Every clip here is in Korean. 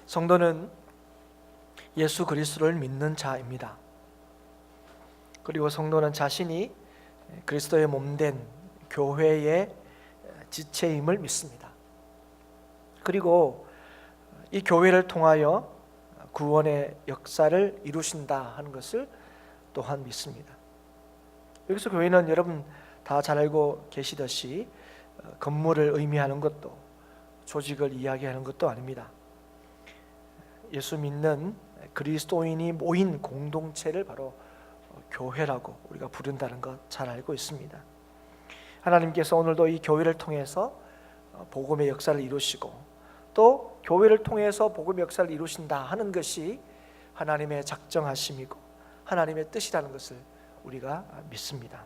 성도는 예수 그리스도를 믿는 자입니다. 그리고 성도는 자신이 그리스도의 몸된 교회의 지체임을 믿습니다. 그리고 이 교회를 통하여 구원의 역사를 이루신다 하는 것을 또한 믿습니다. 여기서 교회는 여러분 다 잘 알고 계시듯이 건물을 의미하는 것도 조직을 이야기하는 것도 아닙니다. 예수 믿는 그리스도인이 모인 공동체를 바로 교회라고 우리가 부른다는 것 잘 알고 있습니다. 하나님께서 오늘도 이 교회를 통해서 복음의 역사를 이루시고 또 교회를 통해서 복음의 역사를 이루신다 하는 것이 하나님의 작정하심이고 하나님의 뜻이라는 것을 우리가 믿습니다.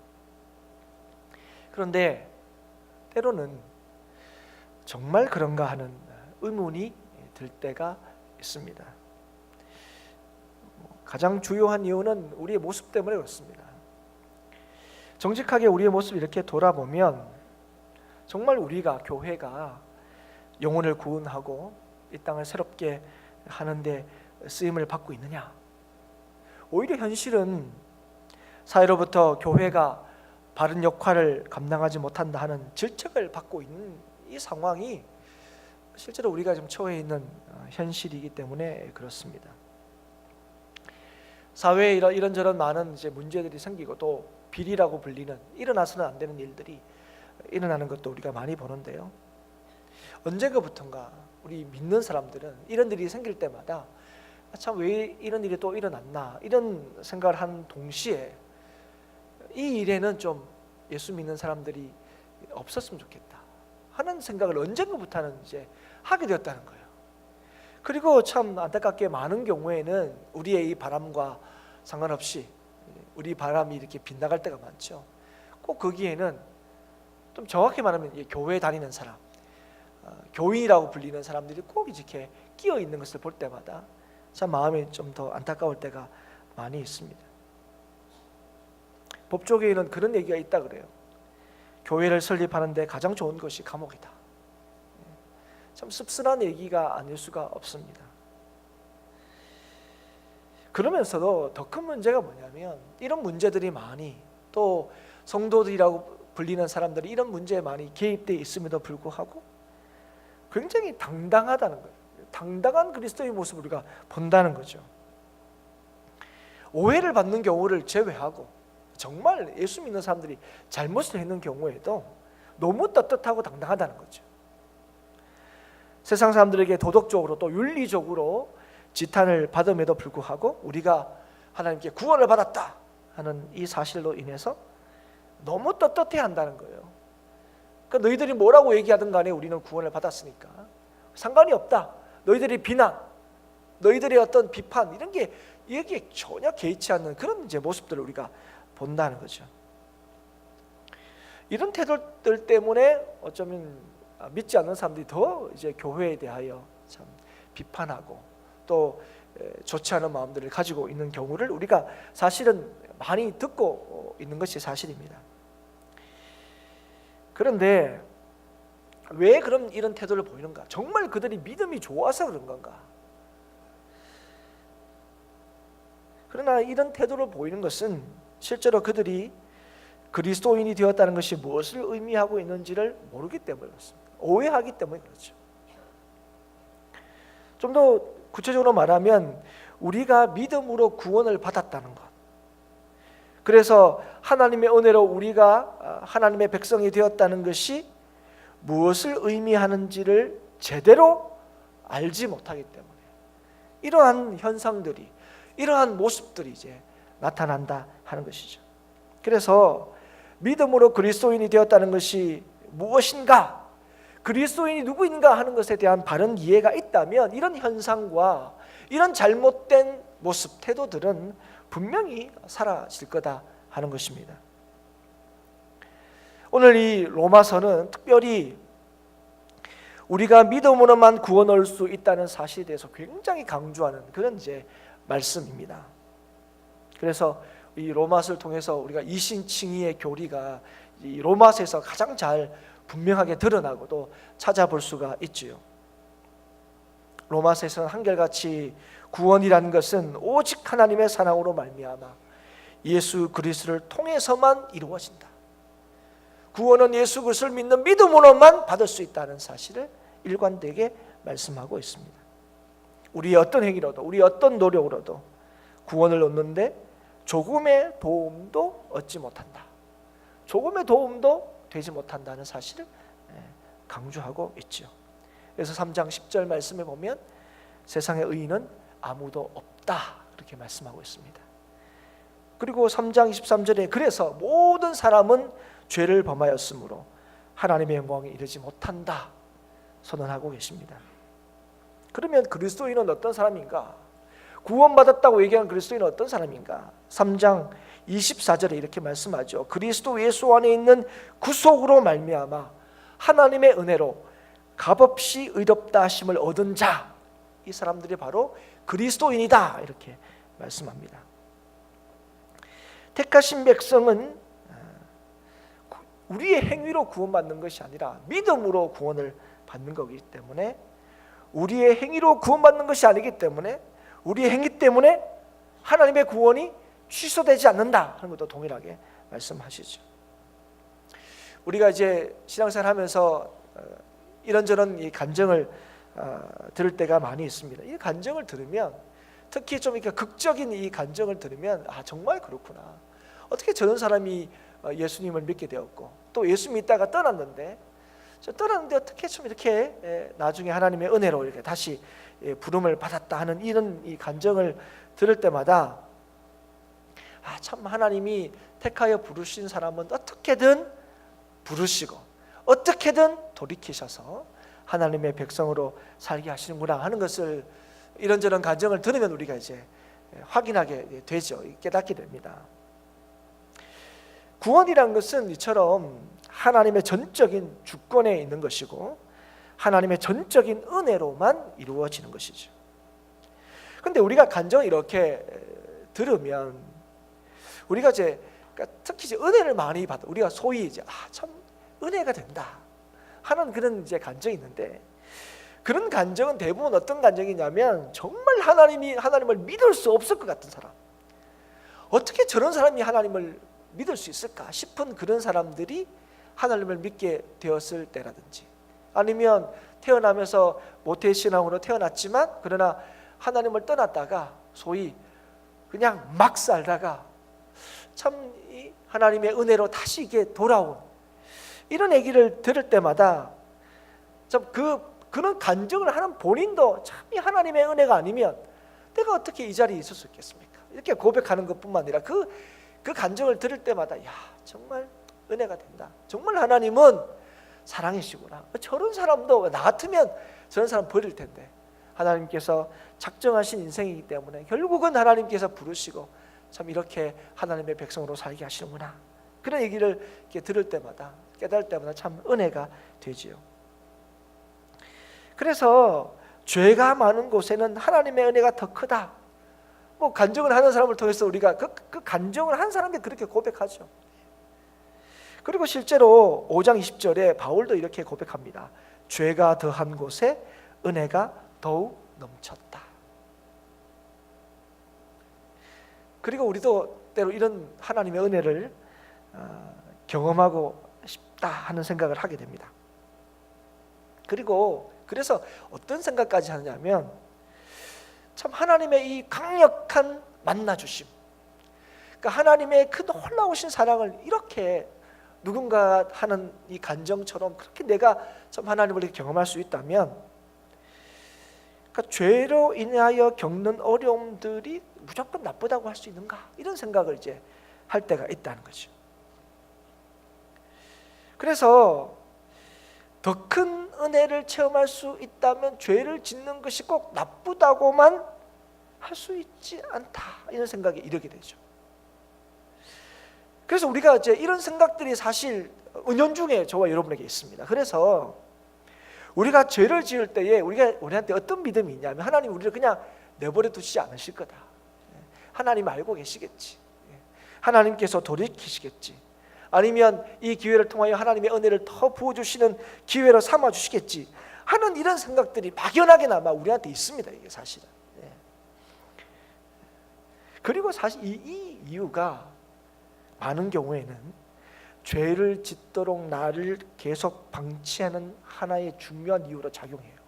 그런데 때로는 정말 그런가 하는 의문이 들 때가 있습니다. 가장 주요한 이유는 우리의 모습 때문에 그렇습니다. 정직하게 우리의 모습을 이렇게 돌아보면 정말 우리가 교회가 영혼을 구원하고 이 땅을 새롭게 하는데 쓰임을 받고 있느냐? 오히려 현실은 사회로부터 교회가 바른 역할을 감당하지 못한다 하는 질책을 받고 있는 이 상황이 실제로 우리가 지금 처해 있는 현실이기 때문에 그렇습니다. 사회에 이런저런 많은 문제들이 생기고 또 비리라고 불리는 일어나서는 안 되는 일들이 일어나는 것도 우리가 많이 보는데요. 언젠가부턴가 우리 믿는 사람들은 이런 일이 생길 때마다 참 왜 이런 일이 또 일어났나 이런 생각을 하는 동시에 이 일에는 좀 예수 믿는 사람들이 없었으면 좋겠다 하는 생각을 언젠가부터는 하게 되었다는 거예요. 그리고 참 안타깝게 많은 경우에는 우리의 이 바람과 상관없이 우리 바람이 이렇게 빗나갈 때가 많죠. 꼭 거기에는 좀 정확히 말하면 교회 다니는 사람, 교인이라고 불리는 사람들이 꼭 이렇게 끼어 있는 것을 볼 때마다 참 마음이 좀 더 안타까울 때가 많이 있습니다. 법조계에는 그런 얘기가 있다 그래요. 교회를 설립하는데 가장 좋은 것이 감옥이다. 참 씁쓸한 얘기가 아닐 수가 없습니다. 그러면서도 더 큰 문제가 뭐냐면 이런 문제들이 많이 또 성도들이라고 불리는 사람들이 이런 문제에 많이 개입되어 있음에도 불구하고 굉장히 당당하다는 거예요. 당당한 그리스도의 모습을 우리가 본다는 거죠. 오해를 받는 경우를 제외하고 정말 예수 믿는 사람들이 잘못을 했는 경우에도 너무 떳떳하고 당당하다는 거죠. 세상 사람들에게 도덕적으로 또 윤리적으로 지탄을 받음에도 불구하고 우리가 하나님께 구원을 받았다 하는 이 사실로 인해서 너무 떳떳해야 한다는 거예요. 그러니까 너희들이 뭐라고 얘기하든 간에 우리는 구원을 받았으니까 상관이 없다. 너희들의 비난, 너희들의 어떤 비판 이런 게 여기에 전혀 개의치 않는 그런 모습들을 우리가 본다는 거죠. 이런 태도들 때문에 어쩌면 믿지 않는 사람들이 더 교회에 대하여 참 비판하고 또 좋지 않은 마음들을 가지고 있는 경우를 우리가 사실은 많이 듣고 있는 것이 사실입니다. 그런데 왜 그럼 이런 태도를 보이는가? 정말 그들이 믿음이 좋아서 그런 건가? 그러나 이런 태도를 보이는 것은 실제로 그들이 그리스도인이 되었다는 것이 무엇을 의미하고 있는지를 모르기 때문에 그렇습니다. 오해하기 때문에 그렇죠. 좀 더 구체적으로 말하면 우리가 믿음으로 구원을 받았다는 것, 그래서 하나님의 은혜로 우리가 하나님의 백성이 되었다는 것이 무엇을 의미하는지를 제대로 알지 못하기 때문에 이러한 현상들이, 이러한 모습들이 나타난다 하는 것이죠. 그래서 믿음으로 그리스도인이 되었다는 것이 무엇인가, 그리스도인이 누구인가 하는 것에 대한 바른 이해가 있다면 이런 현상과 이런 잘못된 모습, 태도들은 분명히 사라질 거다 하는 것입니다. 오늘 이 로마서는 특별히 우리가 믿음으로만 구원 얻을 수 있다는 사실에 대해서 굉장히 강조하는 그런 말씀입니다. 그래서 이 로마서를 통해서 우리가 이신칭의의 교리가 이 로마서에서 가장 잘 분명하게 드러나고 또 찾아볼 수가 있지요. 로마서에서는 한결같이 구원이라는 것은 오직 하나님의 사랑으로 말미암아 예수 그리스도를 통해서만 이루어진다. 구원은 예수 그리스도를 믿는 믿음으로만 받을 수 있다는 사실을 일관되게 말씀하고 있습니다. 우리의 어떤 행위로도, 우리의 어떤 노력으로도 구원을 얻는데 조금의 도움도 얻지 못한다. 조금의 도움도 되지 못한다는 사실을 강조하고 있죠. 그래서 3장 10절 말씀에 보면 세상의 의인은 아무도 없다 이렇게 말씀하고 있습니다. 그리고 3장 23절에 그래서 모든 사람은 죄를 범하였으므로 하나님의 영광에 이르지 못한다 선언하고 계십니다. 그러면 그리스도인은 어떤 사람인가? 구원받았다고 얘기하는 그리스도인은 어떤 사람인가? 3장 24절에 이렇게 말씀하죠. 그리스도 예수 안에 있는 구속으로 말미암아 하나님의 은혜로 값없이 의롭다 하심을 얻은 자, 이 사람들이 바로 그리스도인이다 이렇게 말씀합니다. 택하신 백성은 우리의 행위로 구원받는 것이 아니라 믿음으로 구원을 받는 거기 때문에, 우리의 행위로 구원받는 것이 아니기 때문에 우리의 행위 때문에 하나님의 구원이 취소되지 않는다 하는 것도 동일하게 말씀하시죠. 우리가 이제 신앙생활 하면서 이런저런 이 간증을 들을 때가 많이 있습니다. 이 간증을 들으면, 특히 좀 이렇게 극적인 이 간증을 들으면 정말 그렇구나. 어떻게 저런 사람이 예수님을 믿게 되었고 또 예수 믿다가 떠났는데 어떻게 좀 이렇게 나중에 하나님의 은혜로 이렇게 다시 부름을 받았다 하는 이런 이 간증을 들을 때마다 참 하나님이 택하여 부르신 사람은 어떻게든 부르시고 어떻게든 돌이키셔서 하나님의 백성으로 살게 하시는구나 하는 것을 이런저런 간증을 들으면 우리가 이제 확인하게 되죠. 깨닫게 됩니다. 구원이란 것은 이처럼 하나님의 전적인 주권에 있는 것이고 하나님의 전적인 은혜로만 이루어지는 것이죠. 그런데 우리가 간증을 이렇게 들으면 우리가 이제 특히 이제 은혜를 많이 받아, 우리가 소위 이제 참 은혜가 된다 하는 그런 이제 간증이 있는데, 그런 간증은 대부분 어떤 간증이냐면 정말 하나님을 믿을 수 없을 것 같은 사람, 어떻게 저런 사람이 하나님을 믿을 수 있을까 싶은 그런 사람들이 하나님을 믿게 되었을 때라든지, 아니면 태어나면서 모태신앙으로 태어났지만 그러나 하나님을 떠났다가 소위 그냥 막 살다가 참 이 하나님의 은혜로 다시 이게 돌아온 이런 얘기를 들을 때마다 참 그런 간증을 하는 본인도 참 이 하나님의 은혜가 아니면 내가 어떻게 이 자리에 있을 수 있겠습니까? 이렇게 고백하는 것뿐만 아니라 그 간증을 들을 때마다 정말 은혜가 된다. 정말 하나님은 사랑이시구나. 저런 사람도 나 같으면 저런 사람 버릴 텐데 하나님께서 작정하신 인생이기 때문에 결국은 하나님께서 부르시고 참 이렇게 하나님의 백성으로 살게 하시는구나. 그런 얘기를 이렇게 들을 때마다, 깨달을 때마다 참 은혜가 되지요. 그래서 죄가 많은 곳에는 하나님의 은혜가 더 크다. 뭐 간증을 하는 사람을 통해서 우리가 그 간증을 한 사람이 그렇게 고백하죠. 그리고 실제로 5장 20절에 바울도 이렇게 고백합니다. 죄가 더한 곳에 은혜가 더욱 넘쳤다. 그리고 우리도 때로 이런 하나님의 은혜를 경험하고 싶다 하는 생각을 하게 됩니다. 그래서 어떤 생각까지 하냐면 참 하나님의 이 강력한 만나주심, 그러니까 하나님의 그 놀라우신 사랑을 이렇게 누군가 하는 이 간정처럼 그렇게 내가 참 하나님을 이렇게 경험할 수 있다면, 그러니까 죄로 인하여 겪는 어려움들이 무조건 나쁘다고 할 수 있는가, 이런 생각을 이제 할 때가 있다는 거죠. 그래서 더 큰 은혜를 체험할 수 있다면 죄를 짓는 것이 꼭 나쁘다고만 할 수 있지 않다, 이런 생각에 이르게 되죠. 그래서 우리가 이제 이런 생각들이 사실 은연중에 저와 여러분에게 있습니다. 그래서 우리가 죄를 지을 때에 우리한테 어떤 믿음이 있냐면 하나님 우리를 그냥 내버려 두시지 않으실 거다. 하나님 알고 계시겠지. 하나님께서 돌이키시겠지. 아니면 이 기회를 통하여 하나님의 은혜를 더 부어주시는 기회로 삼아주시겠지 하는 이런 생각들이 막연하게나마 우리한테 있습니다. 이게 사실은. 그리고 사실 이 이유가 많은 경우에는 죄를 짓도록 나를 계속 방치하는 하나의 중요한 이유로 작용해요.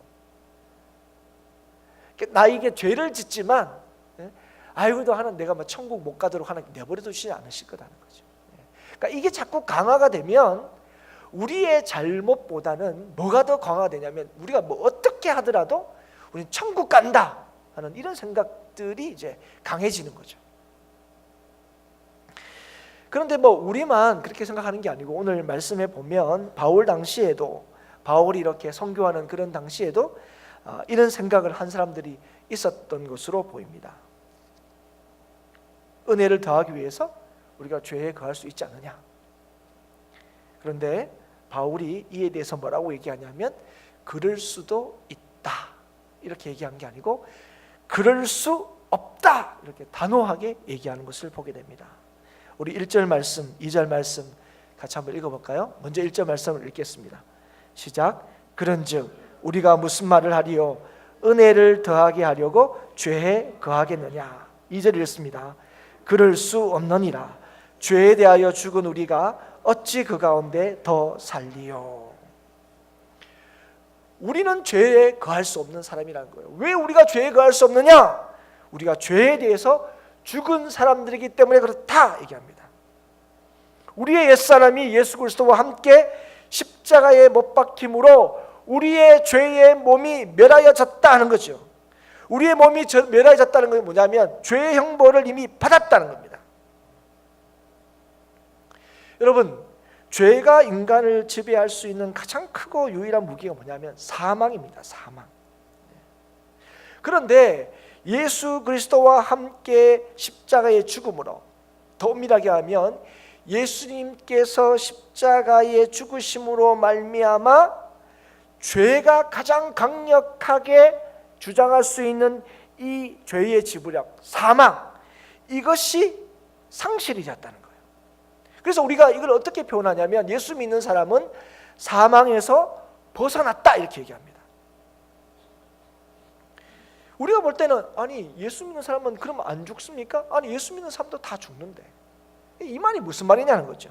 나에게 죄를 짓지만 아이고도 하나님 내가 막 천국 못 가도록 하나님 내버려 두시지 않으실 거라는 거죠. 그러니까 이게 자꾸 강화가 되면 우리의 잘못보다는 뭐가 더 강화가 되냐면 우리가 뭐 어떻게 하더라도 우리는 천국 간다 하는 이런 생각들이 이제 강해지는 거죠. 그런데 뭐 우리만 그렇게 생각하는 게 아니고 오늘 말씀에 보면 바울 당시에도 바울이 이렇게 선교하는 그런 당시에도 이런 생각을 한 사람들이 있었던 것으로 보입니다. 은혜를 더하기 위해서 우리가 죄에 거할 수 있지 않느냐. 그런데 바울이 이에 대해서 뭐라고 얘기하냐면 그럴 수도 있다 이렇게 얘기한 게 아니고 그럴 수 없다 이렇게 단호하게 얘기하는 것을 보게 됩니다. 우리 1절 말씀, 2절 말씀 같이 한번 읽어볼까요? 먼저 1절 말씀을 읽겠습니다. 시작. 그런즉 우리가 무슨 말을 하리요? 은혜를 더하게 하려고 죄에 거하겠느냐? 2절 읽습니다. 그럴 수 없느니라. 죄에 대하여 죽은 우리가 어찌 그 가운데 더 살리요? 우리는 죄에 거할 수 없는 사람이라는 거예요. 왜 우리가 죄에 거할 수 없느냐? 우리가 죄에 대해서 죽은 사람들이기 때문에 그렇다 얘기합니다. 우리의 옛사람이 예수 그리스도와 함께 십자가에 못 박힘으로 우리의 죄의 몸이 멸하여졌다 하는 거죠. 우리의 몸이 멸하여졌다는 것은 뭐냐면 죄의 형벌을 이미 받았다는 겁니다. 여러분, 죄가 인간을 지배할 수 있는 가장 크고 유일한 무기가 뭐냐면 사망입니다. 사망. 그런데 예수 그리스도와 함께 십자가의 죽음으로 더 엄밀하게 하면 예수님께서 십자가의 죽으심으로 말미암아 죄가 가장 강력하게 주장할 수 있는 이 죄의 지배력, 사망, 이것이 상실이 됐다는 거예요. 그래서 우리가 이걸 어떻게 표현하냐면 예수 믿는 사람은 사망에서 벗어났다 이렇게 얘기합니다. 우리가 볼 때는 아니 예수 믿는 사람은 그럼 안 죽습니까? 아니 예수 믿는 사람도 다 죽는데 이 말이 무슨 말이냐는 거죠.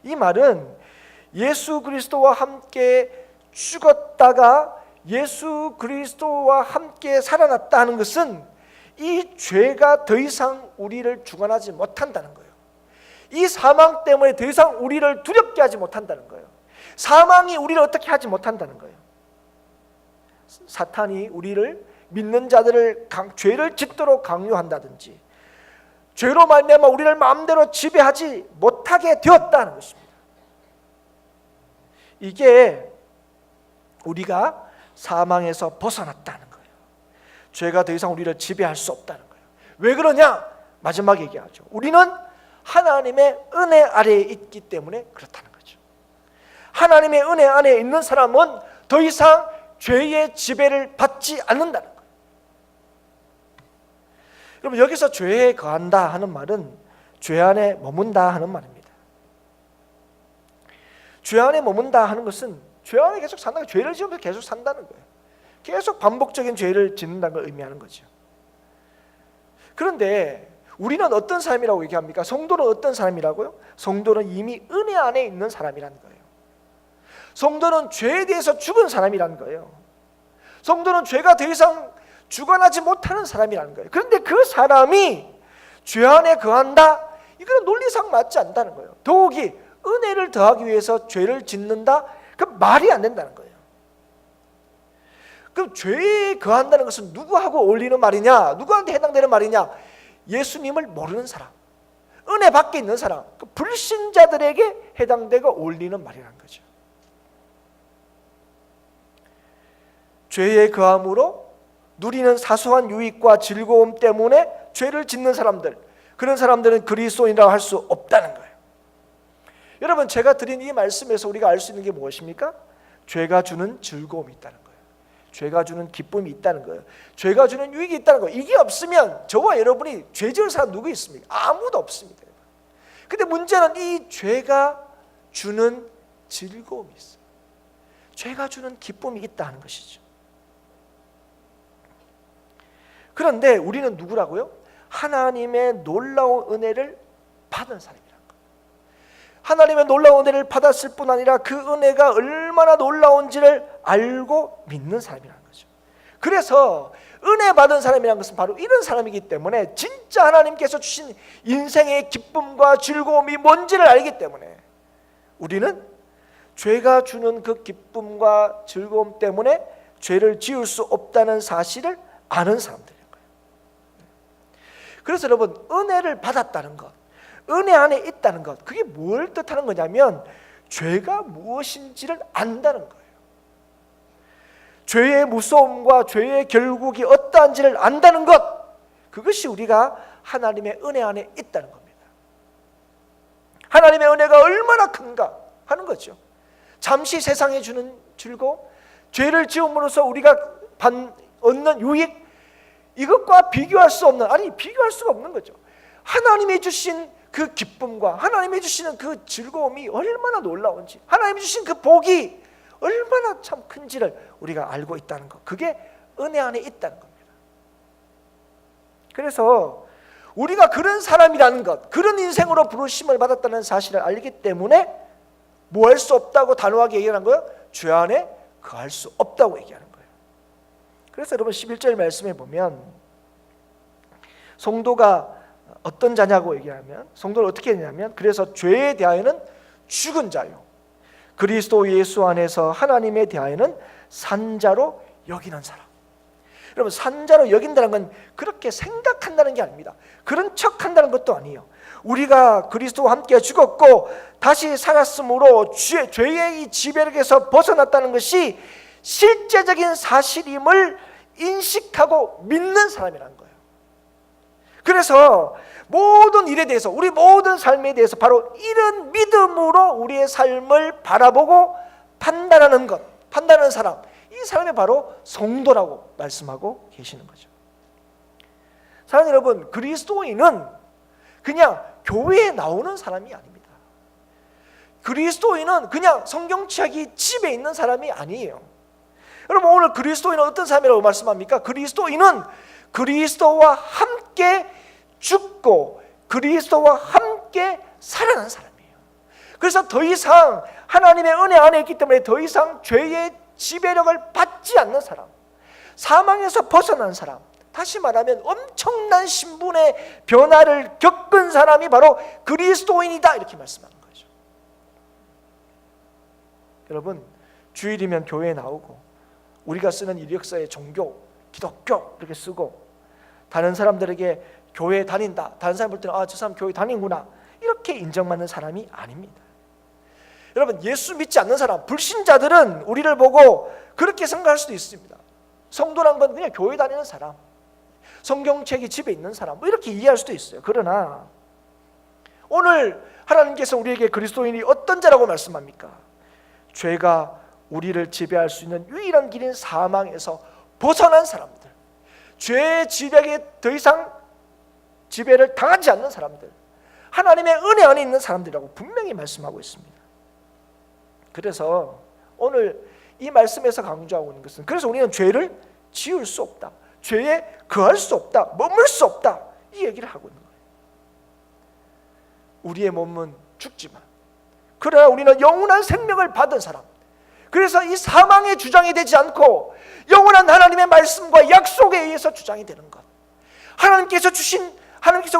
이 말은 예수 그리스도와 함께 죽었다가 예수 그리스도와 함께 살아났다 하는 것은 이 죄가 더 이상 우리를 주관하지 못한다는 거예요. 이 사망 때문에 더 이상 우리를 두렵게 하지 못한다는 거예요. 사망이 우리를 어떻게 하지 못한다는 거예요. 사탄이 우리를 믿는 자들을 죄를 짓도록 강요한다든지 죄로 말미암아 우리를 마음대로 지배하지 못하게 되었다는 것입니다. 이게 우리가 사망에서 벗어났다는 거예요. 죄가 더 이상 우리를 지배할 수 없다는 거예요. 왜 그러냐? 마지막에 얘기하죠. 우리는 하나님의 은혜 아래에 있기 때문에 그렇다는 거죠. 하나님의 은혜 안에 있는 사람은 더 이상 죄의 지배를 받지 않는다는 거예요. 여러분, 여기서 죄에 거한다 하는 말은 죄 안에 머문다 하는 말입니다. 죄 안에 머문다 하는 것은 죄 안에 계속 산다는 거예요. 죄를 지으면서 계속 산다는 거예요. 계속 반복적인 죄를 짓는다는 걸 의미하는 거죠. 그런데 우리는 어떤 사람이라고 얘기합니까? 성도는 어떤 사람이라고요? 성도는 이미 은혜 안에 있는 사람이라는 거예요. 성도는 죄에 대해서 죽은 사람이라는 거예요. 성도는 죄가 더 이상 주관하지 못하는 사람이라는 거예요. 그런데 그 사람이 죄 안에 거한다? 이거는 논리상 맞지 않다는 거예요. 더욱이 은혜를 더하기 위해서 죄를 짓는다? 그 말이 안 된다는 거예요. 그럼 죄에 거한다는 것은 누구하고 어울리는 말이냐? 누구한테 해당되는 말이냐? 예수님을 모르는 사람, 은혜 밖에 있는 사람, 그 불신자들에게 해당되고 어울리는 말이라는 거죠. 죄에 거함으로 누리는 사소한 유익과 즐거움 때문에 죄를 짓는 사람들, 그런 사람들은 그리스도인이라고 할 수 없다는 거예요. 여러분, 제가 드린 이 말씀에서 우리가 알 수 있는 게 무엇입니까? 죄가 주는 즐거움이 있다는 거예요. 죄가 주는 기쁨이 있다는 거예요. 죄가 주는 유익이 있다는 거예요. 이게 없으면 저와 여러분이 죄 지을 사람 누구 있습니까? 아무도 없습니다. 근데 문제는 이 죄가 주는 즐거움이 있어요. 죄가 주는 기쁨이 있다 하는 것이죠. 그런데 우리는 누구라고요? 하나님의 놀라운 은혜를 받은 사람이란 거예요. 하나님의 놀라운 은혜를 받았을 뿐 아니라 그 은혜가 얼마나 놀라운지를 알고 믿는 사람이라는 거죠. 그래서 은혜 받은 사람이라는 것은 바로 이런 사람이기 때문에 진짜 하나님께서 주신 인생의 기쁨과 즐거움이 뭔지를 알기 때문에 우리는 죄가 주는 그 기쁨과 즐거움 때문에 죄를 지을 수 없다는 사실을 아는 사람들인 거예요. 그래서 여러분, 은혜를 받았다는 것, 은혜 안에 있다는 것, 그게 뭘 뜻하는 거냐면 죄가 무엇인지를 안다는 거예요. 죄의 무서움과 죄의 결국이 어떠한지를 안다는 것, 그것이 우리가 하나님의 은혜 안에 있다는 겁니다. 하나님의 은혜가 얼마나 큰가 하는 거죠. 잠시 세상에 주는 즐거움, 죄를 지음으로써 우리가 얻는 유익, 이것과 비교할 수 없는, 아니 비교할 수가 없는 거죠. 하나님이 주신 그 기쁨과 하나님이 주시는 그 즐거움이 얼마나 놀라운지, 하나님이 주신 그 복이 얼마나 참 큰지를 우리가 알고 있다는 것, 그게 은혜 안에 있다는 겁니다. 그래서 우리가 그런 사람이라는 것, 그런 인생으로 부르심을 받았다는 사실을 알기 때문에 뭐 할 수 없다고 단호하게 얘기하는 거예요? 죄 안에 거할 수 없다고 얘기하는 거예요. 그래서 여러분 11절 말씀에 보면 성도가 어떤 자냐고 얘기하면, 성도를 어떻게 했냐면, 그래서 죄에 대하여는 죽은 자요, 그리스도 예수 안에서 하나님에 대하여는 산자로 여기는 사람. 여러분, 산자로 여긴다는 건 그렇게 생각한다는 게 아닙니다. 그런 척한다는 것도 아니에요. 우리가 그리스도와 함께 죽었고 다시 살았으므로 죄의 이 지배력에서 벗어났다는 것이 실제적인 사실임을 인식하고 믿는 사람이라는 거예요. 그래서 모든 일에 대해서, 우리 모든 삶에 대해서 바로 이런 믿음으로 우리의 삶을 바라보고 판단하는 것, 판단하는 사람, 이 사람이 바로 성도라고 말씀하고 계시는 거죠. 사랑하는 여러분, 그리스도인은 그냥 교회에 나오는 사람이 아닙니다. 그리스도인은 그냥 성경책이 집에 있는 사람이 아니에요. 여러분, 오늘 그리스도인은 어떤 사람이라고 말씀합니까? 그리스도인은 그리스도와 함께 죽고 그리스도와 함께 살아난 사람이에요. 그래서 더 이상 하나님의 은혜 안에 있기 때문에 더 이상 죄의 지배력을 받지 않는 사람, 사망에서 벗어난 사람, 다시 말하면 엄청난 신분의 변화를 겪은 사람이 바로 그리스도인이다, 이렇게 말씀하는 거죠. 여러분, 주일이면 교회에 나오고 우리가 쓰는 이력서에 종교, 기독교 이렇게 쓰고 다른 사람들에게 교회에 다닌다, 다른 사람 볼 때는 아, 저 사람 교회 다니구나, 이렇게 인정받는 사람이 아닙니다. 여러분, 예수 믿지 않는 사람, 불신자들은 우리를 보고 그렇게 생각할 수도 있습니다. 성도란 건 그냥 교회 다니는 사람, 성경책이 집에 있는 사람, 뭐 이렇게 이해할 수도 있어요. 그러나 오늘 하나님께서 우리에게 그리스도인이 어떤 자라고 말씀합니까? 죄가 우리를 지배할 수 있는 유일한 길인 사망에서 벗어난 사람들, 죄의 지배에 더 이상 지배를 당하지 않는 사람들, 하나님의 은혜 안에 있는 사람들이라고 분명히 말씀하고 있습니다. 그래서 오늘 이 말씀에서 강조하고 있는 것은, 그래서 우리는 죄를 지을 수 없다, 죄에 거할 수 없다, 머물 수 없다, 이 얘기를 하고 있는 거예요. 우리의 몸은 죽지만 그러나 우리는 영원한 생명을 받은 사람, 그래서 이 사망의 주장이 되지 않고 영원한 하나님의 말씀과 약속에 의해서 주장이 되는 것, 하나님께서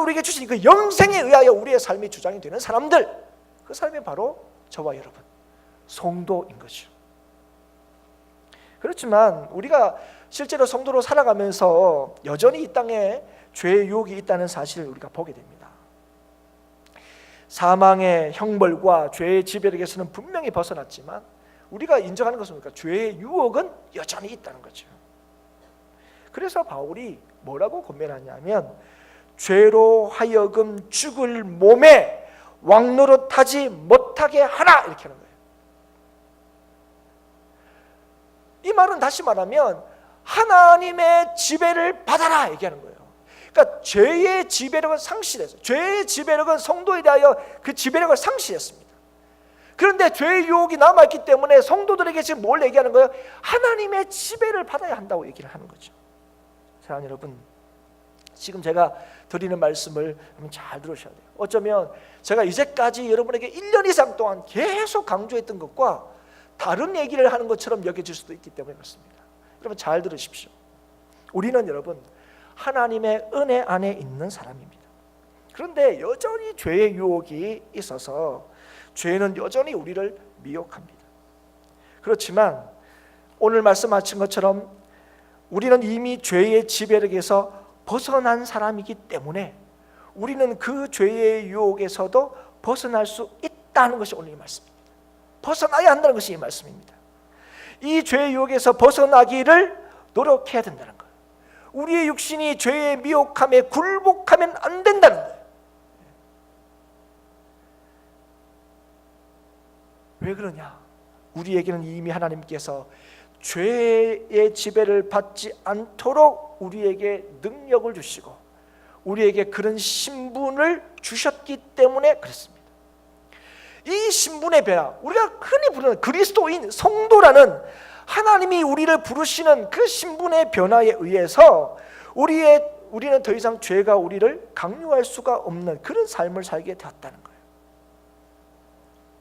우리에게 주신 그 영생에 의하여 우리의 삶이 주장이 되는 사람들, 그 사람이 바로 저와 여러분, 성도인 것이죠. 그렇지만 우리가 실제로 성도로 살아가면서 여전히 이 땅에 죄의 유혹이 있다는 사실을 우리가 보게 됩니다. 사망의 형벌과 죄의 지배력에서는 분명히 벗어났지만 우리가 인정하는 것은 뭡니까? 죄의 유혹은 여전히 있다는 거죠. 그래서 바울이 뭐라고 권면하냐면, 죄로 하여금 죽을 몸에 왕노릇하지 못하게 하라, 이렇게 하는 거예요. 이 말은 다시 말하면 하나님의 지배를 받아라 얘기하는 거예요. 그러니까 죄의 지배력은 상실했어요. 죄의 지배력은 성도에 대하여 그 지배력을 상실했습니다. 그런데 죄의 유혹이 남아있기 때문에 성도들에게 지금 뭘 얘기하는 거예요? 하나님의 지배를 받아야 한다고 얘기를 하는 거죠. 사랑하는 여러분, 지금 제가 드리는 말씀을 잘 들으셔야 돼요. 어쩌면 제가 이제까지 여러분에게 1년 이상 동안 계속 강조했던 것과 다른 얘기를 하는 것처럼 여겨질 수도 있기 때문에 그렇습니다. 여러분 잘 들으십시오. 우리는 여러분 하나님의 은혜 안에 있는 사람입니다. 그런데 여전히 죄의 유혹이 있어서 죄는 여전히 우리를 미혹합니다. 그렇지만 오늘 말씀하신 것처럼 우리는 이미 죄의 지배력에서 벗어난 사람이기 때문에 우리는 그 죄의 유혹에서도 벗어날 수 있다는 것이 오늘 이 말씀입니다. 벗어나야 한다는 것이 이 말씀입니다. 이 죄의 유혹에서 벗어나기를 노력해야 된다는 거예요. 우리의 육신이 죄의 미혹함에 굴복하면 안 된다는 거예요. 왜 그러냐? 우리에게는 이미 하나님께서 죄의 지배를 받지 않도록 우리에게 능력을 주시고 우리에게 그런 신분을 주셨기 때문에 그렇습니다. 이 신분의 변화, 우리가 흔히 부르는 그리스도인 성도라는 하나님이 우리를 부르시는 그 신분의 변화에 의해서 우리는 더 이상 죄가 우리를 강요할 수가 없는 그런 삶을 살게 되었다는 거예요.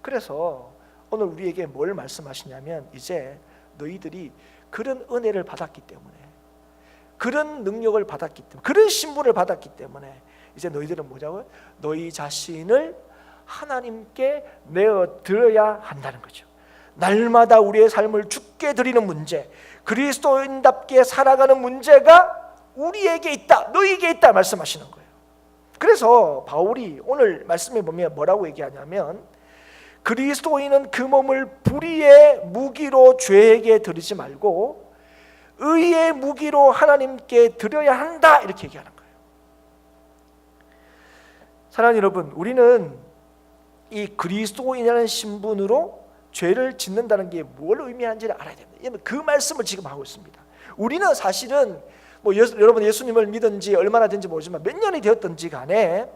그래서 오늘 우리에게 뭘 말씀하시냐면, 이제 너희들이 그런 은혜를 받았기 때문에, 그런 능력을 받았기 때문에, 그런 신분을 받았기 때문에 이제 너희들은 뭐냐고요? 너희 자신을 하나님께 내어드려야 한다는 거죠. 날마다 우리의 삶을 주께 드리는 문제, 그리스도인답게 살아가는 문제가 우리에게 있다, 너희에게 있다 말씀하시는 거예요. 그래서 바울이 오늘 말씀에 보면 뭐라고 얘기하냐면, 그리스도인은 그 몸을 불의의 무기로 죄에게 드리지 말고 의의 무기로 하나님께 드려야 한다, 이렇게 얘기하는 거예요. 사랑하는 여러분, 우리는 이 그리스도인이라는 신분으로 죄를 짓는다는 게 뭘 의미하는지를 알아야 됩니다. 그 말씀을 지금 하고 있습니다. 우리는 사실은 여러분 예수님을 믿은지 얼마나 된지 모르지만 몇 년이 되었든지 간에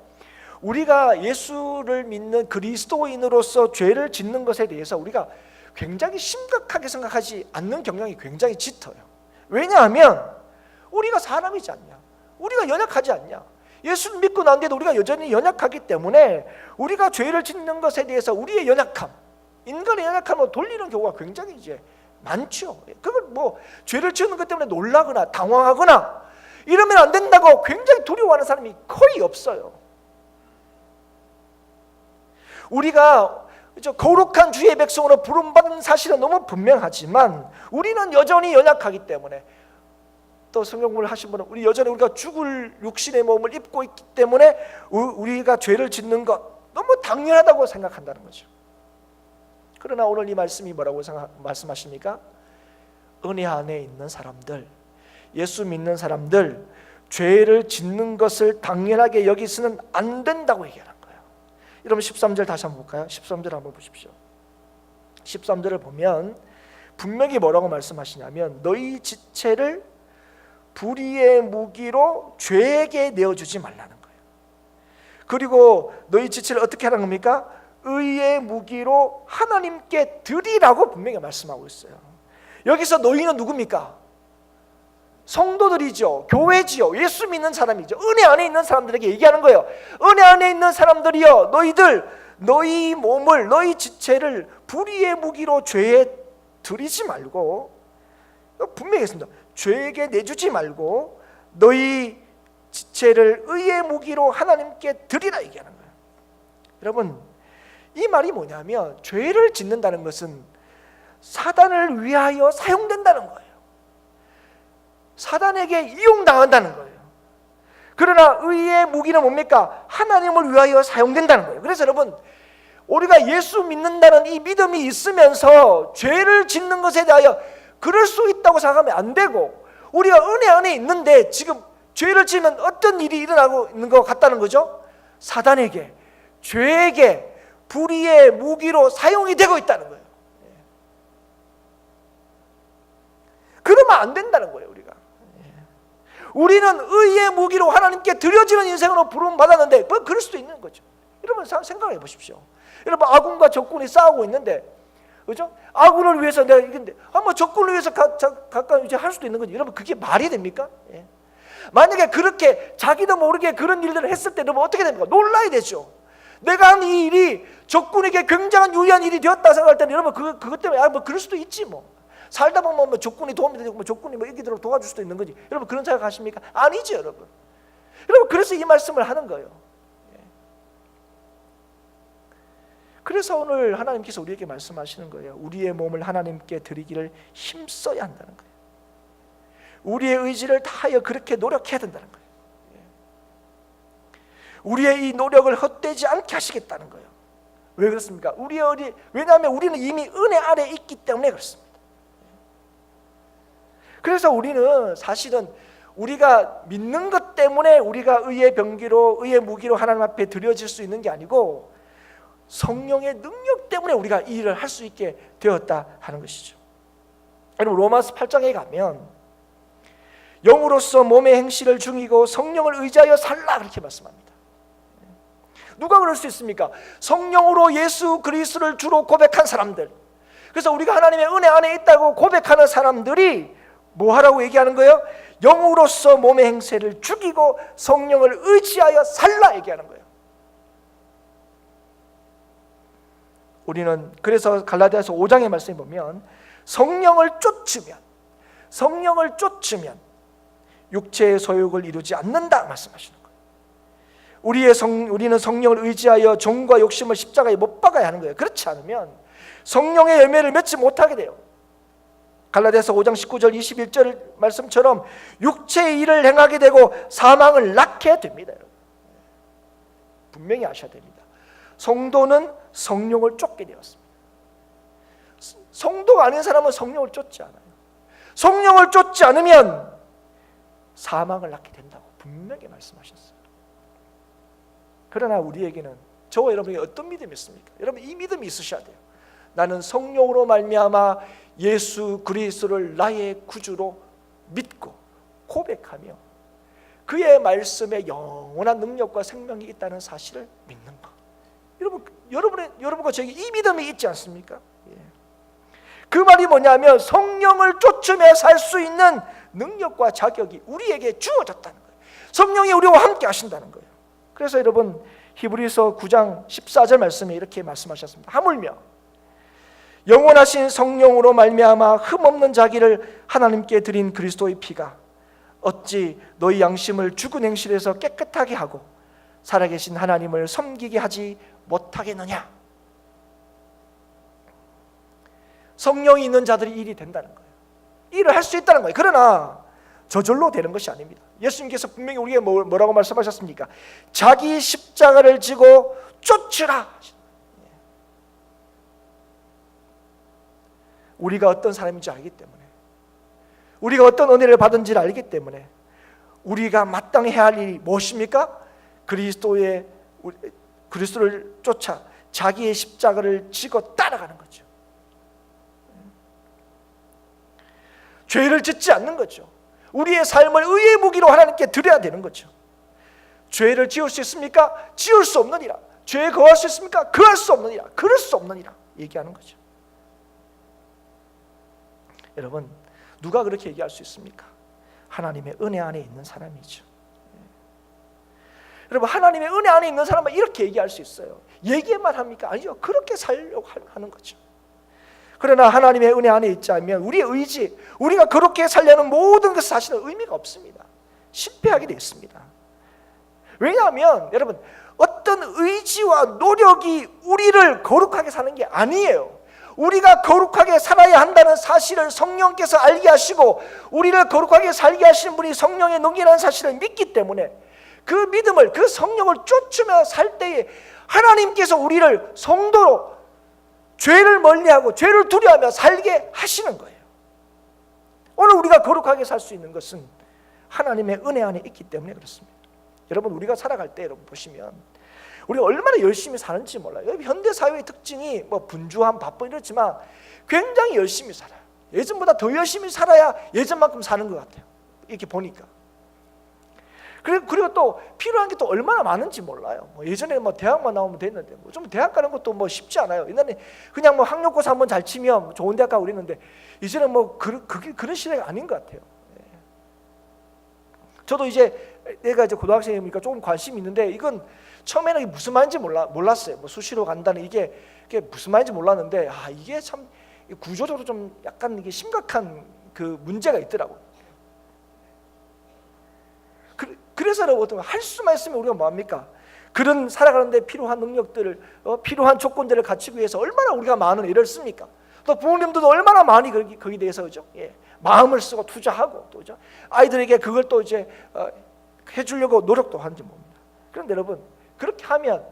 우리가 예수를 믿는 그리스도인으로서 죄를 짓는 것에 대해서 우리가 굉장히 심각하게 생각하지 않는 경향이 굉장히 짙어요. 왜냐하면 우리가 사람이지 않냐, 우리가 연약하지 않냐, 예수를 믿고 난데도 우리가 여전히 연약하기 때문에 우리가 죄를 짓는 것에 대해서 우리의 연약함, 인간의 연약함을 돌리는 경우가 굉장히 이제 많죠. 그걸 죄를 지는 것 때문에 놀라거나 당황하거나 이러면 안 된다고 굉장히 두려워하는 사람이 거의 없어요. 우리가 거룩한 주의 백성으로 부름받은 사실은 너무 분명하지만 우리는 여전히 연약하기 때문에, 또 성경을 하신 분은 우리가 죽을 육신의 몸을 입고 있기 때문에 우리가 죄를 짓는 것 너무 당연하다고 생각한다는 거죠. 그러나 오늘 이 말씀이 뭐라고 말씀하십니까? 은혜 안에 있는 사람들, 예수 믿는 사람들, 죄를 짓는 것을 당연하게 여기서는 안 된다고 얘기하는 거예요. 여러분 13절 다시 한번 볼까요? 13절 한번 보십시오. 13절을 보면 분명히 뭐라고 말씀하시냐면, 너희 지체를 불의의 무기로 죄에게 내어주지 말라는 거예요. 그리고 너희 지체를 어떻게 하라는 겁니까? 의의 무기로 하나님께 드리라고 분명히 말씀하고 있어요. 여기서 너희는 누굽니까? 성도들이죠. 교회지요. 예수 믿는 사람이죠. 은혜 안에 있는 사람들에게 얘기하는 거예요. 은혜 안에 있는 사람들이여, 너희 몸을, 너희 지체를 불의의 무기로 죄에 드리지 말고, 분명히 했습니다. 죄에게 내주지 말고 너희 지체를 의의 무기로 하나님께 드리라 얘기하는 거예요. 여러분, 이 말이 뭐냐면, 죄를 짓는다는 것은 사단을 위하여 사용된다는 거예요. 사단에게 이용당한다는 거예요. 그러나 의의 무기는 뭡니까? 하나님을 위하여 사용된다는 거예요. 그래서 여러분, 우리가 예수 믿는다는 이 믿음이 있으면서 죄를 짓는 것에 대하여 그럴 수 있다고 생각하면 안 되고, 우리가 은혜 안에 있는데 지금 죄를 지면 어떤 일이 일어나고 있는 것 같다는 거죠? 사단에게, 죄에게 불의의 무기로 사용이 되고 있다는 거예요. 그러면 안 된다는 거예요. 우리는 의의 무기로 하나님께 드려지는 인생으로 부름 받았는데 그럴 수도 있는 거죠. 여러분 생각해 보십시오. 여러분 아군과 적군이 싸우고 있는데, 그죠? 아군을 위해서 내가 이긴데, 뭐 적군을 위해서 가까이 이제 할 수도 있는 거지. 여러분 그게 말이 됩니까? 예. 만약에 그렇게 자기도 모르게 그런 일들을 했을 때 여러분 어떻게 됩니까? 놀라야 되죠. 내가 한 이 일이 적군에게 굉장한 유리한 일이 되었다 생각할 때는 여러분 그것 때문에 뭐 그럴 수도 있지 뭐. 살다 보면 뭐 적군이 도움이 되고 뭐 적군이 뭐 이기도록 도와줄 수도 있는 거지. 여러분 그런 생각하십니까? 아니죠, 여러분. 여러분 그래서 이 말씀을 하는 거예요. 그래서 오늘 하나님께서 우리에게 말씀하시는 거예요. 우리의 몸을 하나님께 드리기를 힘써야 한다는 거예요. 우리의 의지를 다하여 그렇게 노력해야 된다는 거예요. 우리의 이 노력을 헛되지 않게 하시겠다는 거예요. 왜 그렇습니까? 왜냐하면 우리는 이미 은혜 아래에 있기 때문에 그렇습니다. 그래서 우리는 사실은 우리가 믿는 것 때문에 우리가 의의 병기로, 의의 무기로 하나님 앞에 드려질 수 있는 게 아니고 성령의 능력 때문에 우리가 이 일을 할 수 있게 되었다 하는 것이죠. 여러분 로마서 8장에 가면 영으로서 몸의 행실을 중이고 성령을 의지하여 살라 그렇게 말씀합니다. 누가 그럴 수 있습니까? 성령으로 예수 그리스도를 주로 고백한 사람들. 그래서 우리가 하나님의 은혜 안에 있다고 고백하는 사람들이 뭐 하라고 얘기하는 거예요? 영으로서 몸의 행세를 죽이고 성령을 의지하여 살라 얘기하는 거예요. 우리는 그래서 갈라디아서 5장의 말씀에 보면 성령을 쫓으면 육체의 소욕을 이루지 않는다 말씀하시는 거예요. 우리는 성령을 의지하여 종과 욕심을 십자가에 못 박아야 하는 거예요. 그렇지 않으면 성령의 열매를 맺지 못하게 돼요. 갈라디아서 5장 19절 21절 말씀처럼 육체의 일을 행하게 되고 사망을 낳게 됩니다. 여러분. 분명히 아셔야 됩니다. 성도는 성령을 쫓게 되었습니다. 성도가 아닌 사람은 성령을 쫓지 않아요. 성령을 쫓지 않으면 사망을 낳게 된다고 분명히 말씀하셨어요. 그러나 우리에게는 저와 여러분이 어떤 믿음이 있습니까? 여러분 이 믿음이 있으셔야 돼요. 나는 성령으로 말미암아 예수 그리스도를 나의 구주로 믿고 고백하며 그의 말씀에 영원한 능력과 생명이 있다는 사실을 믿는 것. 여러분과 저에게 이 믿음이 있지 않습니까? 그 말이 뭐냐면 성령을 쫓으며 살 수 있는 능력과 자격이 우리에게 주어졌다는 거예요. 성령이 우리와 함께 하신다는 거예요. 그래서 여러분 히브리서 9장 14절 말씀에 이렇게 말씀하셨습니다. 하물며 영원하신 성령으로 말미암아 흠없는 자기를 하나님께 드린 그리스도의 피가 어찌 너희 양심을 죽은 행실에서 깨끗하게 하고 살아계신 하나님을 섬기게 하지 못하겠느냐. 성령이 있는 자들이 일이 된다는 거예요. 일을 할 수 있다는 거예요. 그러나 저절로 되는 것이 아닙니다. 예수님께서 분명히 우리에게 뭐라고 말씀하셨습니까? 자기 십자가를 지고 쫓으라. 우리가 어떤 사람인지 알기 때문에, 우리가 어떤 은혜를 받은지를 알기 때문에 우리가 마땅히 해야 할 일이 무엇입니까? 그리스도를 쫓아 자기의 십자가를 지고 따라가는 거죠. 죄를 짓지 않는 거죠. 우리의 삶을 의의 무기로 하나님께 드려야 되는 거죠. 죄를 지을 수 있습니까? 지을 수 없느니라. 죄에 거할 수 있습니까? 거할 수 없느니라. 그럴 수 없느니라 얘기하는 거죠. 여러분 누가 그렇게 얘기할 수 있습니까? 하나님의 은혜 안에 있는 사람이죠. 여러분 하나님의 은혜 안에 있는 사람은 이렇게 얘기할 수 있어요. 얘기만 합니까? 아니죠. 그렇게 살려고 하는 거죠. 그러나 하나님의 은혜 안에 있지 않으면 우리의 의지, 우리가 그렇게 살려는 모든 것은 사실은 의미가 없습니다. 실패하게 되어 있습니다. 왜냐하면 여러분 어떤 의지와 노력이 우리를 거룩하게 사는 게 아니에요. 우리가 거룩하게 살아야 한다는 사실을 성령께서 알게 하시고 우리를 거룩하게 살게 하시는 분이 성령의 능력이라는 사실을 믿기 때문에 그 믿음을, 그 성령을 쫓으며 살 때에 하나님께서 우리를 성도로 죄를 멀리하고 죄를 두려워하며 살게 하시는 거예요. 오늘 우리가 거룩하게 살 수 있는 것은 하나님의 은혜 안에 있기 때문에 그렇습니다. 여러분 우리가 살아갈 때 여러분 보시면 우리가 얼마나 열심히 사는지 몰라요. 현대 사회의 특징이 뭐 분주함, 바쁜 이렇지만 굉장히 열심히 살아요. 예전보다 더 열심히 살아야 예전만큼 사는 것 같아요. 이렇게 보니까. 그리고 또 필요한 게 또 얼마나 많은지 몰라요. 뭐 예전에 뭐 대학만 나오면 됐는데 뭐 좀 대학 가는 것도 뭐 쉽지 않아요. 옛날에 그냥 뭐 학력고사 한번 잘 치면 좋은 대학 가고 그랬는데 이제는 뭐 그런 시대가 아닌 것 같아요. 저도 내가 이제 고등학생이니까 조금 관심이 있는데 이건 처음에는 이게 무슨 말인지 몰랐어요. 뭐 수시로 간다는 이게 무슨 말인지 몰랐는데 이게 참 구조적으로 좀 약간 이게 심각한 그 문제가 있더라고요. 그래서 여러분 할 수만 있으면 우리가 뭐합니까? 그런 살아가는데 필요한 능력들을 필요한 조건들을 갖추기 위해서 얼마나 우리가 많은 애를 씁니까? 또 부모님들도 얼마나 많이 거기에 대해서 그죠? 마음을 쓰고 투자하고 또 그죠? 아이들에게 그걸 또 이제 해주려고 노력도 하는지 봅니다. 그런데 여러분 그렇게 하면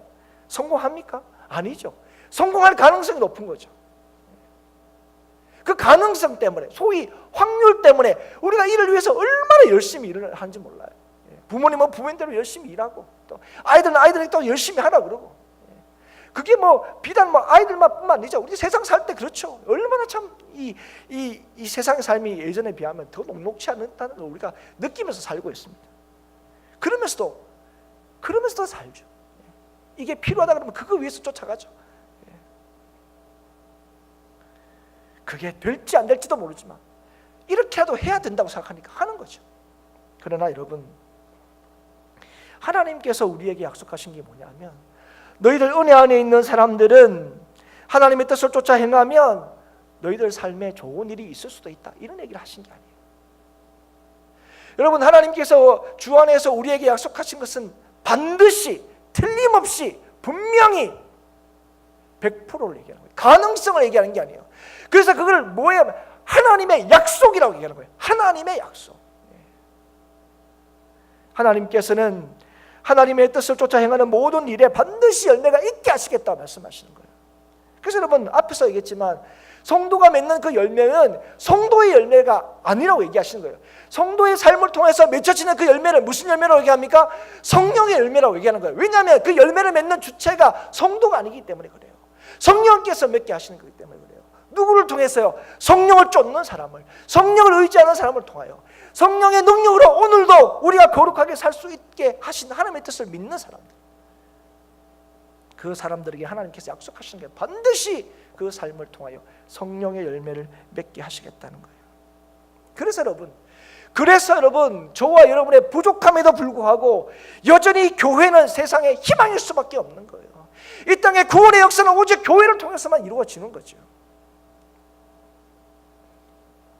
성공합니까? 아니죠. 성공할 가능성이 높은 거죠. 그 가능성 때문에 소위 확률 때문에 우리가 이를 위해서 얼마나 열심히 일을 하는지 몰라요. 부모님은 부모님대로 열심히 일하고 또 아이들은 아이들이 또 열심히 하라 그러고 그게 뭐 비단 뭐 아이들만뿐만 아니죠. 우리 세상 살 때 그렇죠. 얼마나 참 이 세상의 삶이 예전에 비하면 더 녹록치 않다는 걸 우리가 느끼면서 살고 있습니다. 그러면서도 살죠. 이게 필요하다 그러면 그거 위해서 쫓아가죠. 그게 될지 안 될지도 모르지만 이렇게라도 해야 된다고 생각하니까 하는 거죠. 그러나 여러분 하나님께서 우리에게 약속하신 게 뭐냐면 너희들 은혜 안에 있는 사람들은 하나님의 뜻을 쫓아 행하면 너희들 삶에 좋은 일이 있을 수도 있다. 이런 얘기를 하신 게 아니에요. 여러분 하나님께서 주 안에서 우리에게 약속하신 것은 반드시 틀림없이 분명히 100%를 얘기하는 거예요. 가능성을 얘기하는 게 아니에요. 그래서 그걸 뭐예요? 하나님의 약속이라고 얘기하는 거예요. 하나님의 약속. 하나님께서는 하나님의 뜻을 쫓아 행하는 모든 일에 반드시 열매가 있게 하시겠다 말씀하시는 거예요. 그래서 여러분 앞에서 얘기했지만 성도가 맺는 그 열매는 성도의 열매가 아니라고 얘기하시는 거예요. 성도의 삶을 통해서 맺혀지는 그 열매를 무슨 열매라고 얘기합니까? 성령의 열매라고 얘기하는 거예요. 왜냐하면 그 열매를 맺는 주체가 성도가 아니기 때문에 그래요. 성령께서 맺게 하시는 거기 때문에 그래요. 누구를 통해서요? 성령을 쫓는 사람을, 성령을 의지하는 사람을 통하여 성령의 능력으로 오늘도 우리가 거룩하게 살 수 있게 하신 하나님의 뜻을 믿는 사람들, 그 사람들에게 하나님께서 약속하시는 게 반드시 그 삶을 통하여 성령의 열매를 맺게 하시겠다는 거예요. 그래서 여러분 저와 여러분의 부족함에도 불구하고 여전히 교회는 세상의 희망일 수밖에 없는 거예요. 이 땅의 구원의 역사는 오직 교회를 통해서만 이루어지는 거죠.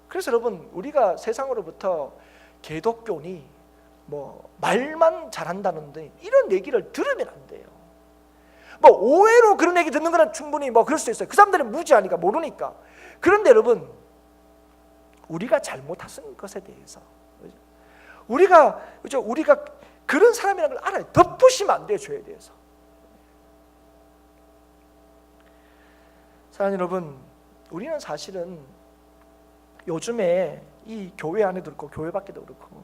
그래서 여러분 우리가 세상으로부터 기독교니 뭐 말만 잘한다는데 이런 얘기를 들으면 안 돼요. 뭐 오해로 그런 얘기 듣는 거는 충분히 뭐 그럴 수 있어요. 그 사람들은 무지하니까 모르니까. 그런데 여러분 우리가 잘못한 것에 대해서 우리가 그런 사람이라는 걸 알아요. 덮으시면 안 돼요. 죄에 대해서. 사랑하는 여러분, 우리는 사실은 요즘에 이 교회 안에도 그렇고 교회 밖에도 그렇고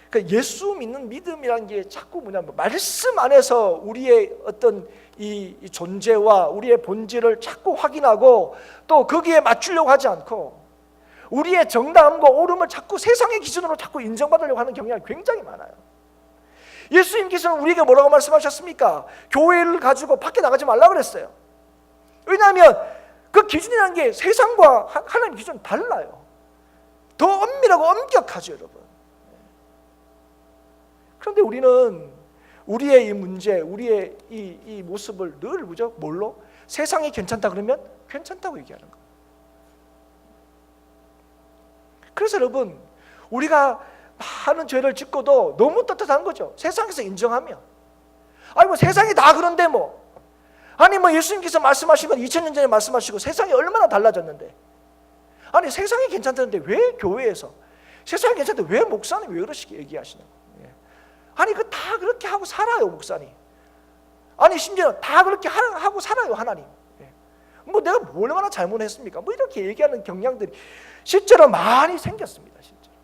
그러니까 예수 믿는 믿음이라는 게 자꾸 뭐냐면 말씀 안에서 우리의 어떤 이 존재와 우리의 본질을 자꾸 확인하고 또 거기에 맞추려고 하지 않고 우리의 정당함과 옳음을 자꾸 세상의 기준으로 자꾸 인정받으려고 하는 경향이 굉장히 많아요. 예수님께서는 우리에게 뭐라고 말씀하셨습니까? 교회를 가지고 밖에 나가지 말라 그랬어요. 왜냐하면 그 기준이라는 게 세상과 하나님 기준은 달라요. 더 엄밀하고 엄격하죠, 여러분. 그런데 우리는 우리의 이 문제, 우리의 이 모습을 늘 뭘로? 세상이 괜찮다 그러면 괜찮다고 얘기하는 거예요. 그래서 여러분 우리가 많은 죄를 짓고도 너무 떳떳한 거죠. 세상에서 인정하면 아니 뭐 세상이 다 그런데 뭐 아니 뭐 예수님께서 말씀하신 건 2000년 전에 말씀하시고 세상이 얼마나 달라졌는데 아니 세상이 괜찮다는데 왜 교회에서 세상이 괜찮은데 왜 목사님 왜 그러시게 얘기하시는 거예요? 아니 그 다 그렇게 하고 살아요 목사님. 아니 심지어 다 그렇게 하고 살아요 하나님. 뭐 내가 얼마나 잘못했습니까? 뭐 이렇게 얘기하는 경향들이 실제로 많이 생겼습니다. 실제로.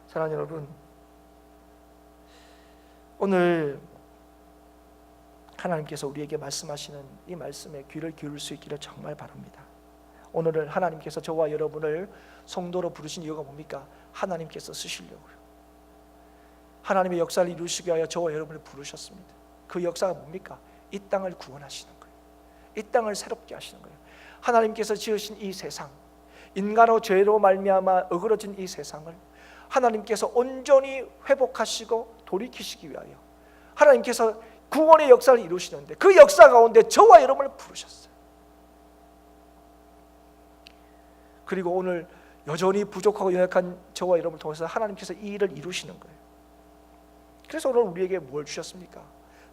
사랑하는 여러분, 오늘 하나님께서 우리에게 말씀하시는 이 말씀에 귀를 기울일 수 있기를 정말 바랍니다. 오늘은 하나님께서 저와 여러분을 성도로 부르신 이유가 뭡니까? 하나님께서 쓰시려고요. 하나님의 역사를 이루시기 위하여 저와 여러분을 부르셨습니다. 그 역사가 뭡니까? 이 땅을 구원하시는 거예요. 이 땅을 새롭게 하시는 거예요. 하나님께서 지으신 이 세상, 인간의 죄로 말미암아 어그러진 이 세상을 하나님께서 온전히 회복하시고 돌이키시기 위하여 하나님께서 구원의 역사를 이루시는데, 그 역사 가운데 저와 여러분을 부르셨어요. 그리고 오늘 여전히 부족하고 연약한 저와 여러분을 통해서 하나님께서 이 일을 이루시는 거예요. 그래서 오늘 우리에게 뭘 주셨습니까?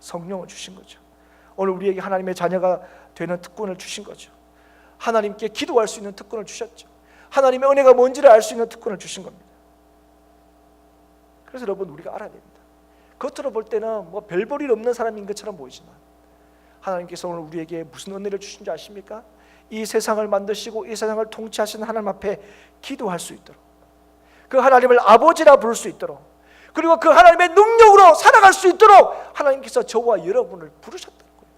성령을 주신 거죠. 오늘 우리에게 하나님의 자녀가 되는 특권을 주신 거죠. 하나님께 기도할 수 있는 특권을 주셨죠. 하나님의 은혜가 뭔지를 알 수 있는 특권을 주신 겁니다. 그래서 여러분, 우리가 알아야 됩니다. 겉으로 볼 때는 뭐 별 볼 일 없는 사람인 것처럼 보이지만 하나님께서 오늘 우리에게 무슨 은혜를 주신 줄 아십니까? 이 세상을 만드시고 이 세상을 통치하시는 하나님 앞에 기도할 수 있도록, 그 하나님을 아버지라 부를 수 있도록, 그리고 그 하나님의 능력으로 살아갈 수 있도록 하나님께서 저와 여러분을 부르셨다는 거예요.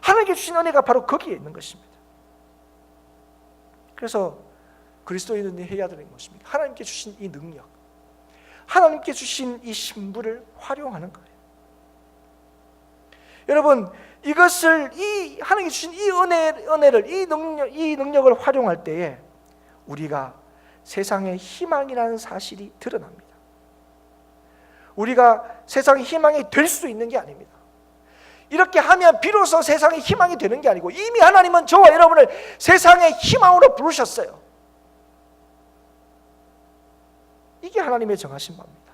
하나님께 주신 은혜가 바로 거기에 있는 것입니다. 그래서 그리스도인이 해야 되는 것입니다. 하나님께 주신 이 능력, 하나님께 주신 이 신부를 활용하는 거예요. 여러분, 이것을, 이 하나님께 주신 이 은혜를, 이 능력을 활용할 때에 우리가 세상의 희망이라는 사실이 드러납니다. 우리가 세상의 희망이 될 수 있는 게 아닙니다. 이렇게 하면 비로소 세상의 희망이 되는 게 아니고, 이미 하나님은 저와 여러분을 세상의 희망으로 부르셨어요. 이게 하나님의 정하신 바입니다.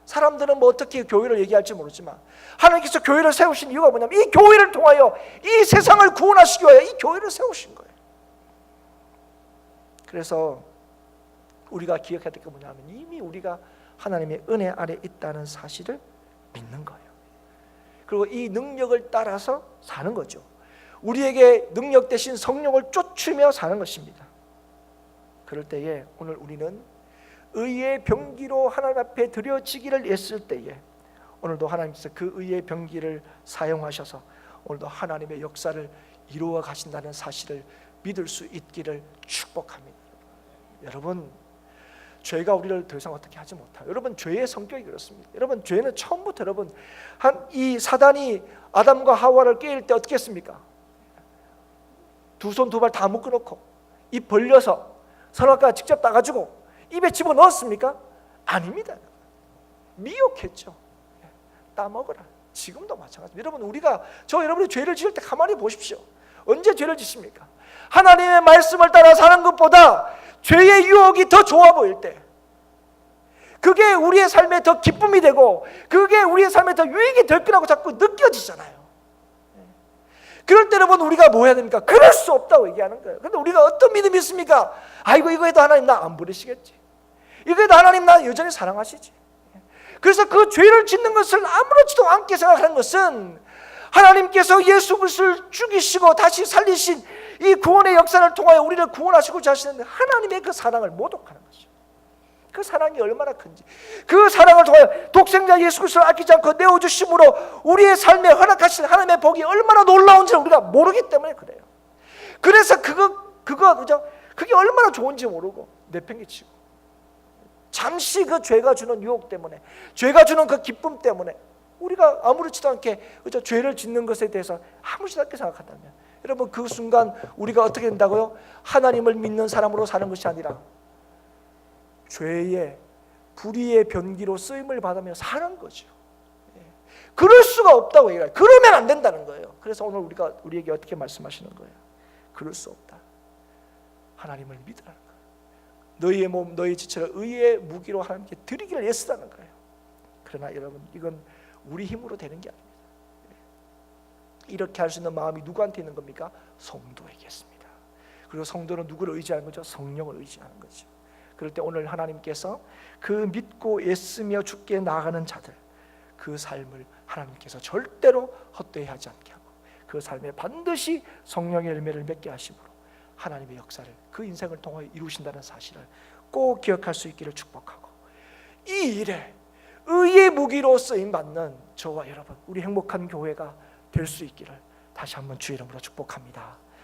사람들은 뭐 어떻게 교회를 얘기할지 모르지만 하나님께서 교회를 세우신 이유가 뭐냐면, 이 교회를 통하여 이 세상을 구원하시기 위하여 이 교회를 세우신 거예요. 그래서 우리가 기억해야 될 게 뭐냐면, 이미 우리가 하나님의 은혜 아래 있다는 사실을 믿는 거예요. 그리고 이 능력을 따라서 사는 거죠. 우리에게 능력 대신 성령을 쫓으며 사는 것입니다. 그럴 때에 오늘 우리는 의의 병기로 하나님 앞에 드려지기를 애쓸 때에 오늘도 하나님께서 그 의의 병기를 사용하셔서 오늘도 하나님의 역사를 이루어 가신다는 사실을 믿을 수 있기를 축복합니다. 여러분, 죄가 우리를 더 이상 어떻게 하지 못해요. 여러분, 죄의 성격이 그렇습니다. 여러분, 죄는 처음부터 여러분 이 사단이 아담과 하와를 깨일 때 어떻게 했습니까? 두 손 두 발 다 묶어놓고 입 벌려서 선악과를 직접 따가지고 입에 집어넣었습니까? 아닙니다. 미혹했죠. 따먹어라. 지금도 마찬가지입니다. 여러분, 우리가 여러분이 죄를 지을 때 가만히 보십시오. 언제 죄를 짓습니까? 하나님의 말씀을 따라 사는 것보다 죄의 유혹이 더 좋아 보일 때, 그게 우리의 삶에 더 기쁨이 되고 그게 우리의 삶에 더 유익이 될 거라고 자꾸 느껴지잖아요. 그럴 때 여러분, 우리가 뭐 해야 됩니까? 그럴 수 없다고 얘기하는 거예요. 그런데 우리가 어떤 믿음이 있습니까? 아이고, 이거 해도 하나님 나 안 버리시겠지, 이거 해도 하나님 나 여전히 사랑하시지. 그래서 그 죄를 짓는 것을 아무렇지도 않게 생각하는 것은 하나님께서 예수 그리스도를 죽이시고 다시 살리신 이 구원의 역사를 통하여 우리를 구원하시고자 하시는 하나님의 그 사랑을 모독하는 것이죠. 그 사랑이 얼마나 큰지, 그 사랑을 통하여 독생자 예수 그리스도를 아끼지 않고 내어주심으로 우리의 삶에 허락하신 하나님의 복이 얼마나 놀라운지를 우리가 모르기 때문에 그래요. 그래서 그게 얼마나 좋은지 모르고 내팽개치고 잠시 그 죄가 주는 유혹 때문에, 죄가 주는 그 기쁨 때문에 우리가 아무렇지도 않게 죄를 짓는 것에 대해서 아무렇지도 않게 생각한다면, 여러분, 그 순간 우리가 어떻게 된다고요? 하나님을 믿는 사람으로 사는 것이 아니라 죄의 불의의 변기로 쓰임을 받으며 사는 거죠. 그럴 수가 없다고 얘기해요. 그러면 안 된다는 거예요. 그래서 오늘 우리에게 어떻게 말씀하시는 거예요? 그럴 수 없다. 하나님을 믿으라는 거예요. 너희의 몸, 너희 지체를 의의 무기로 하나님께 드리기를 애쓰라는 거예요. 그러나 여러분, 이건 우리 힘으로 되는 게 아닙니다. 이렇게 할 수 있는 마음이 누구한테 있는 겁니까? 성도에게 있습니다. 그리고 성도는 누구를 의지하는 거죠? 성령을 의지하는 거죠. 그럴 때 오늘 하나님께서 그 믿고 애쓰며 죽게 나아가는 자들, 그 삶을 하나님께서 절대로 헛되이 하지 않게 하고 그 삶에 반드시 성령의 열매를 맺게 하심으로 하나님의 역사를 그 인생을 통하여 이루신다는 사실을 꼭 기억할 수 있기를 축복하고, 이 일에 의의 무기로 쓰임받는 저와 여러분, 우리 행복한 교회가 될 수 있기를 다시 한번 주의 이름으로 축복합니다.